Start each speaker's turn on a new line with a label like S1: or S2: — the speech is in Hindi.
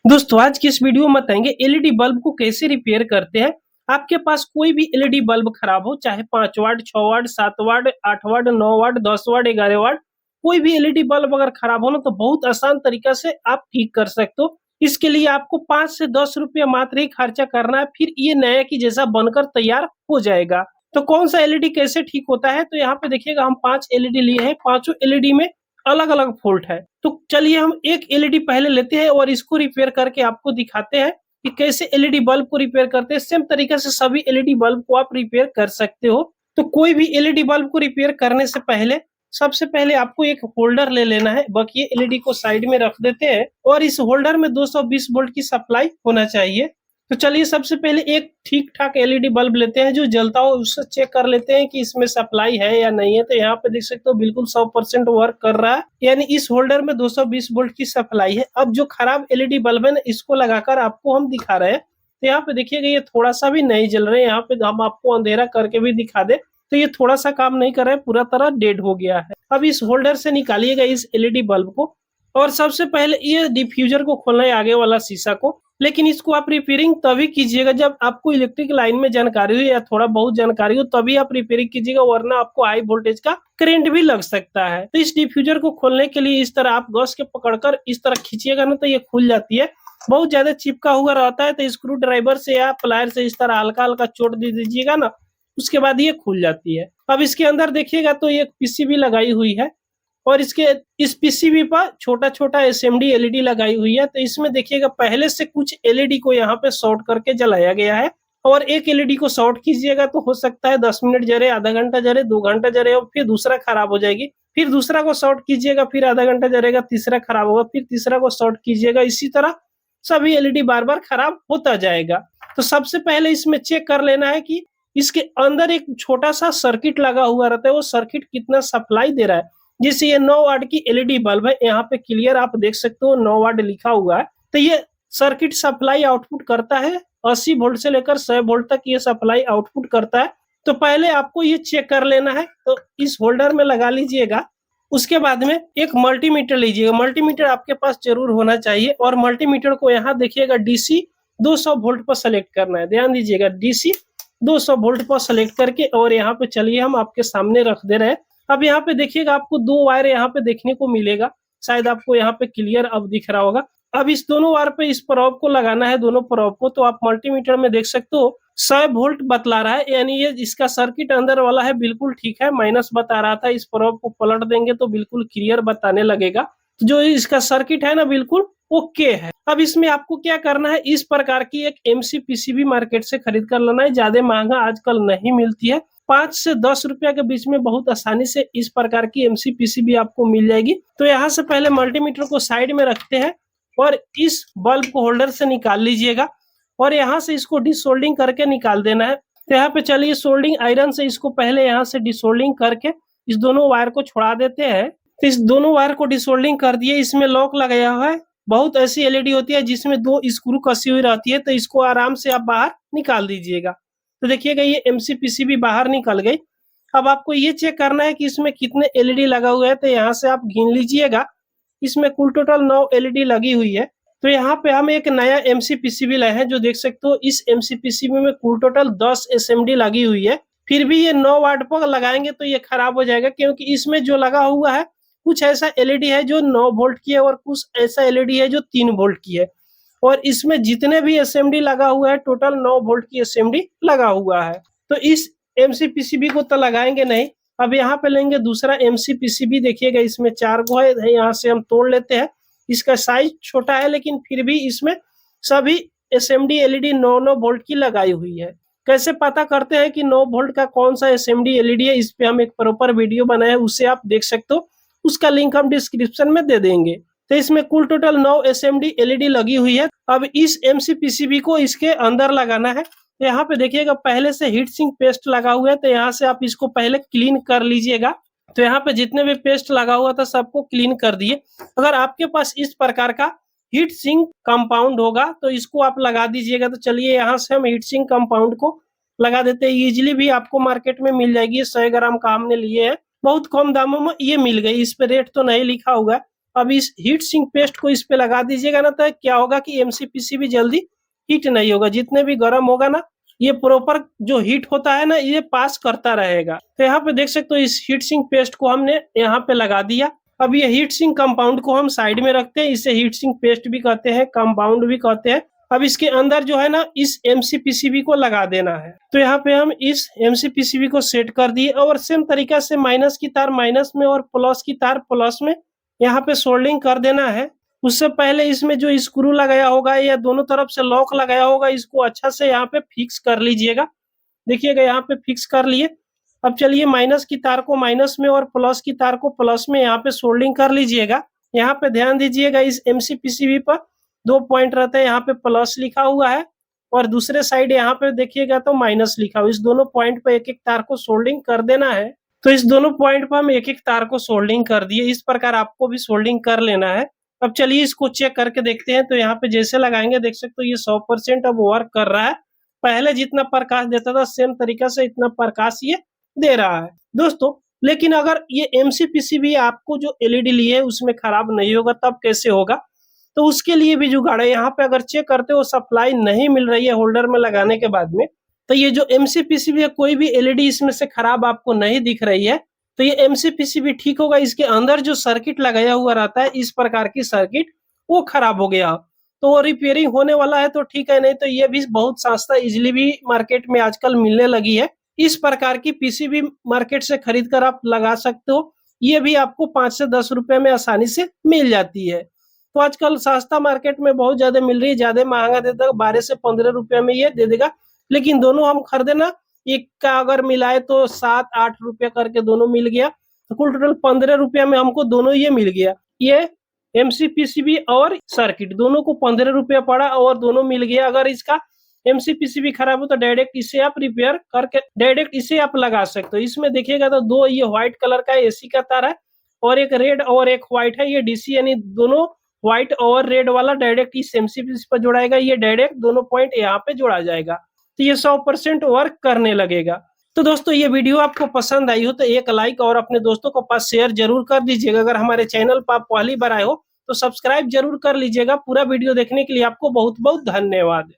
S1: दोस्तों आज की इस वीडियो में बताएंगे एलईडी बल्ब को कैसे रिपेयर करते हैं। आपके पास कोई भी एलईडी बल्ब खराब हो, चाहे 5 वाट, 6 वाट, 7 वाट, 8 वाट, 9 वाट, 10 वाट, 11 वाट, कोई भी एलईडी बल्ब अगर खराब हो ना तो बहुत आसान तरीका से आप ठीक कर सकते हो। इसके लिए आपको 5 से 10 रुपया मात्र ही खर्चा करना है, फिर ये नया की जैसा बनकर तैयार हो जाएगा। तो कौन सा एलईडी कैसे ठीक होता है, तो यहाँ पे देखिएगा हम 5 एलईडी लिए हैं। पांचों एलईडी में अलग अलग फॉल्ट है। तो चलिए हम एक एलईडी पहले लेते हैं और इसको रिपेयर करके आपको दिखाते हैं कि कैसे एलईडी बल्ब को रिपेयर करते हैं। सेम तरीके से सभी एलईडी बल्ब को आप रिपेयर कर सकते हो। तो कोई भी एलईडी बल्ब को रिपेयर करने से पहले सबसे पहले आपको एक होल्डर ले लेना है। बाकी एलईडी को साइड में रख देते हैं और इस होल्डर में 220 वोल्ट की सप्लाई होना चाहिए। तो चलिए सबसे पहले एक ठीक ठाक एलईडी बल्ब लेते हैं जो जलता हो, उससे चेक कर लेते हैं कि इसमें सप्लाई है या नहीं है। तो यहाँ पे देख सकते हो बिल्कुल 100% वर्क कर रहा है, यानी इस होल्डर में 220 वोल्ट की सप्लाई है। अब जो खराब एलईडी बल्ब है ना, इसको लगाकर आपको हम दिखा रहे हैं। तो यहाँ पे देखिएगा ये थोड़ा सा भी नहीं जल रहे हैं। यहाँ पे हम आपको अंधेरा करके भी दिखा दे तो ये थोड़ा सा काम नहीं कर रहा है, पूरा तरह डेड हो गया है। अब इस होल्डर से निकालिएगा इस एलईडी बल्ब को और सबसे पहले ये डिफ्यूजर को खोलना है, आगे वाला शीशा को। लेकिन इसको आप रिपेयरिंग तभी कीजिएगा जब आपको इलेक्ट्रिक लाइन में जानकारी हो या थोड़ा बहुत जानकारी हो, तभी आप रिपेयरिंग कीजिएगा, वरना आपको हाई वोल्टेज का करंट भी लग सकता है। तो इस डिफ्यूजर को खोलने के लिए इस तरह आप गैस के पकड़कर इस तरह खींचिएगा ना तो ये खुल जाती है। बहुत ज्यादा चिपका हुआ रहता है तो स्क्रू ड्राइवर से या प्लायर से इस तरह हल्का हल्का चोट दे दीजिएगा ना, उसके बाद ये खुल जाती है। अब इसके अंदर देखिएगा तो ये पीसीबी लगाई हुई है और इसके इस पीसीबी पर छोटा छोटा एसएमडी एलईडी लगाई हुई है। तो इसमें देखिएगा पहले से कुछ एलईडी को यहाँ पे शॉर्ट करके जलाया गया है और एक एलईडी को शॉर्ट कीजिएगा तो हो सकता है 10 मिनट जले, आधा घंटा जले, 2 घंटा जले और फिर दूसरा खराब हो जाएगी। फिर दूसरा को शॉर्ट कीजिएगा, फिर आधा घंटा जलेगा, तीसरा खराब होगा, फिर तीसरा को शॉर्ट कीजिएगा। इसी तरह सभी एलईडी बार बार खराब होता जाएगा। तो सबसे पहले इसमें चेक कर लेना है कि इसके अंदर एक छोटा सा सर्किट लगा हुआ रहता है, वो सर्किट कितना सप्लाई दे रहा है। जैसे ये 9 वाट की एलईडी बल्ब है, यहाँ पे क्लियर आप देख सकते हो 9 वाट लिखा हुआ है। तो ये सर्किट सप्लाई आउटपुट करता है 80 वोल्ट से लेकर 100 वोल्ट तक ये सप्लाई आउटपुट करता है। तो पहले आपको ये चेक कर लेना है, तो इस होल्डर में लगा लीजिएगा। उसके बाद में एक मल्टीमीटर लीजिएगा। मल्टीमीटर आपके पास जरूर होना चाहिए और मल्टीमीटर को यहाँ देखिएगा डीसी 200 वोल्ट पर सेलेक्ट करना है। ध्यान दीजिएगा डीसी 200 वोल्ट पर सेलेक्ट करके और यहाँ पे चलिए हम आपके सामने रख दे रहे हैं। अब यहाँ पे देखिएगा आपको 2 वायर यहाँ पे देखने को मिलेगा, शायद आपको यहाँ पे क्लियर अब दिख रहा होगा। अब इस दोनों वायर पे इस प्रोब को लगाना है, दोनों प्रोब को। तो आप मल्टीमीटर में देख सकते हो 100 वोल्ट बतला रहा है, यानी ये इसका सर्किट अंदर वाला है बिल्कुल ठीक है। माइनस बता रहा था, इस प्रोब को पलट देंगे तो बिल्कुल क्लियर बताने लगेगा। तो जो इसका सर्किट है ना बिल्कुल ओके है। अब इसमें आपको क्या करना है, इस प्रकार की एक एमसी पीसीबी मार्केट से खरीद कर लेना है। ज्यादा महंगा आजकल नहीं मिलती है, 5 से 10 रुपया के बीच में बहुत आसानी से इस प्रकार की एमसी पीसीबी आपको मिल जाएगी। तो यहाँ से पहले मल्टीमीटर को साइड में रखते हैं और इस बल्ब को होल्डर से निकाल लीजिएगा और यहाँ से इसको डिसोल्डिंग करके निकाल देना है। तो यहाँ पे चलिए सोल्डिंग आयरन से इसको पहले यहाँ से डिसोल्डिंग करके इस दोनों वायर को छुड़ा देते हैं। तो इस दोनों वायर को डिसोल्डिंग कर दिए। इसमें लॉक लगाया हुआ है। बहुत ऐसी एलईडी होती है जिसमें 2 स्क्रू कसी हुई रहती है, तो इसको आराम से आप बाहर निकाल दीजिएगा। तो देखिएगा ये एमसी पीसीबी बाहर निकल गई। अब आपको ये चेक करना है कि इसमें कितने एलईडी लगा हुआ है। तो यहाँ से आप गिन लीजिएगा, इसमें कुल टोटल 9 एलईडी लगी हुई है। तो यहाँ पे हम एक नया एमसी पीसीबी लाए हैं, जो देख सकते हो इस एमसी पीसीबी में कुल टोटल 10 एसएमडी लगी हुई है। फिर भी ये 9 वाट पर लगाएंगे तो ये खराब हो जाएगा, क्योंकि इसमें जो लगा हुआ है कुछ ऐसा एलईडी है जो 9 वोल्ट की है और कुछ ऐसा एलईडी है जो 3 वोल्ट की है। और इसमें जितने भी एसएमडी लगा हुआ है टोटल 9 वोल्ट की एसएमडी लगा हुआ है। तो इस एमसी पीसीबी को तो लगाएंगे नहीं। अब यहाँ पे लेंगे दूसरा एमसी पीसीबी। देखिएगा इसमें 4 गो है, यहाँ से हम तोड़ लेते हैं। इसका साइज छोटा है लेकिन फिर भी इसमें सभी एसएमडी एलईडी 9-9 वोल्ट की लगाई हुई है। कैसे पता करते हैं कि 9 वोल्ट का कौन सा एसएमडी एलईडी है, इस पे हम एक प्रॉपर वीडियो बनाए हैं, उससे आप देख सकते हो। उसका लिंक हम डिस्क्रिप्शन में दे देंगे। तो इसमें कुल टोटल 9 एसएमडी एलईडी लगी हुई है। अब इस एमसी पीसीबी को इसके अंदर लगाना है। यहाँ पे देखिएगा पहले से हीट सिंक पेस्ट लगा हुआ है, तो यहाँ से आप इसको पहले क्लीन कर लीजिएगा। तो यहाँ पे जितने भी पेस्ट लगा हुआ था सबको क्लीन कर दिए। अगर आपके पास इस प्रकार का हीट सिंक कंपाउंड होगा तो इसको आप लगा दीजिएगा। तो चलिए यहाँ से हम हीट सिंक कंपाउंड को लगा देते हैं। इजिली भी आपको मार्केट में मिल जाएगी। 100 ग्राम का हमने लिए है, बहुत कम दामों में ये मिल गई। इस पे रेट तो नहीं लिखा होगा, अब इस हीट सिंक पेस्ट को इस पे लगा दीजिएगा ना, तो क्या होगा कि एमसीपीसीबी जल्दी हीट नहीं होगा। जितने भी गर्म होगा ना, ये प्रॉपर जो हीट होता है ना, ये पास करता रहेगा। तो यहाँ पे देख सकते हो इस हीट सिंक पेस्ट को हमने यहाँ पे लगा दिया। अब ये हीट सिंक कंपाउंड को हम साइड में रखते हैं। इसे हीट सिंक पेस्ट भी कहते हैं, कंपाउंड भी कहते हैं। अब इसके अंदर जो है ना, इस एमसीपीसीबी को लगा देना है। तो यहाँ पे हम इस एमसीपीसीबी को सेट कर दिए और सेम तरीका से माइनस की तार माइनस में और प्लस की तार प्लस में यहाँ पे सोल्डिंग कर देना है। उससे पहले इसमें जो स्क्रू लगाया होगा या दोनों तरफ से लॉक लगाया होगा, इसको अच्छा से यहाँ पे फिक्स कर लीजिएगा। देखिएगा यहाँ पे फिक्स कर लिए। अब चलिए माइनस की तार को माइनस में और प्लस की तार को प्लस में यहाँ पे सोल्डिंग कर लीजिएगा। यहाँ पे ध्यान दीजिएगा, इस एमसीपीसीबी पर 2 पॉइंट रहते हैं। यहाँ पे प्लस लिखा हुआ है और दूसरे साइड यहाँ पे देखिएगा तो माइनस लिखा हुआ है। इस दोनों पॉइंट पे एक एक तार को सोल्डिंग कर देना है। तो इस दोनों पॉइंट पर हम एक एक तार को सोल्डिंग कर दिए। इस प्रकार आपको भी सोल्डिंग कर लेना है। अब चलिए इसको चेक करके देखते हैं। तो यहाँ पे जैसे लगाएंगे देख सकते हो ये 100% अब वर्क कर रहा है। पहले जितना प्रकाश देता था सेम तरीका से इतना प्रकाश ये दे रहा है दोस्तों। लेकिन अगर ये एमसीपीसीबी आपको जो एलईडी लिए है उसमें खराब नहीं होगा, तब कैसे होगा? तो उसके लिए भी जुगाड़ है। यहाँ पे अगर चेक करते हो सप्लाई नहीं मिल रही है होल्डर में लगाने के बाद में, तो ये जो एमसीपीसीबी है कोई भी एलईडी इसमें से खराब आपको नहीं दिख रही है, तो ये एमसीपीसीबी ठीक होगा। इसके अंदर जो सर्किट लगाया हुआ रहता है इस प्रकार की सर्किट, वो खराब हो गया, तो वो रिपेयरिंग होने वाला है तो ठीक है, नहीं तो ये भी बहुत सस्ता इजिली भी मार्केट में आजकल मिलने लगी है। इस प्रकार की पीसीबी मार्केट से खरीद कर आप लगा सकते हो। ये भी आपको 5 से 10 रुपए में आसानी से मिल जाती है। तो आजकल सस्ता मार्केट में बहुत ज्यादा मिल रही है, ज्यादा महंगा देता है 12 से 15 रुपए में ये दे देगा। लेकिन दोनों हम खरीदे ना, एक का अगर मिलाए तो 7-8 रुपया करके दोनों मिल गया, तो कुल टोटल 15 रुपया में हमको दोनों ये मिल गया। ये एमसीपीसीबी और सर्किट दोनों को 15 रुपया पड़ा और दोनों मिल गया। अगर इसका एमसीपीसीबी खराब हो तो डायरेक्ट इसे आप रिपेयर करके डायरेक्ट इसे आप लगा सकते हो। इसमें देखिएगा तो 2 ये व्हाइट कलर का एसी का तार है और एक रेड और एक व्हाइट है, ये डीसी, यानी दोनों व्हाइट और रेड वाला डायरेक्ट इस एमसीपीसी पर जोड़ाएगा। ये डायरेक्ट दोनों पॉइंट यहाँ पे जोड़ा जाएगा, तो ये 100% वर्क करने लगेगा। तो दोस्तों ये वीडियो आपको पसंद आई हो तो एक लाइक और अपने दोस्तों को पास शेयर जरूर कर दीजिएगा। अगर हमारे चैनल पर आप पहली बार आए हो तो सब्सक्राइब जरूर कर लीजिएगा। पूरा वीडियो देखने के लिए आपको बहुत बहुत धन्यवाद।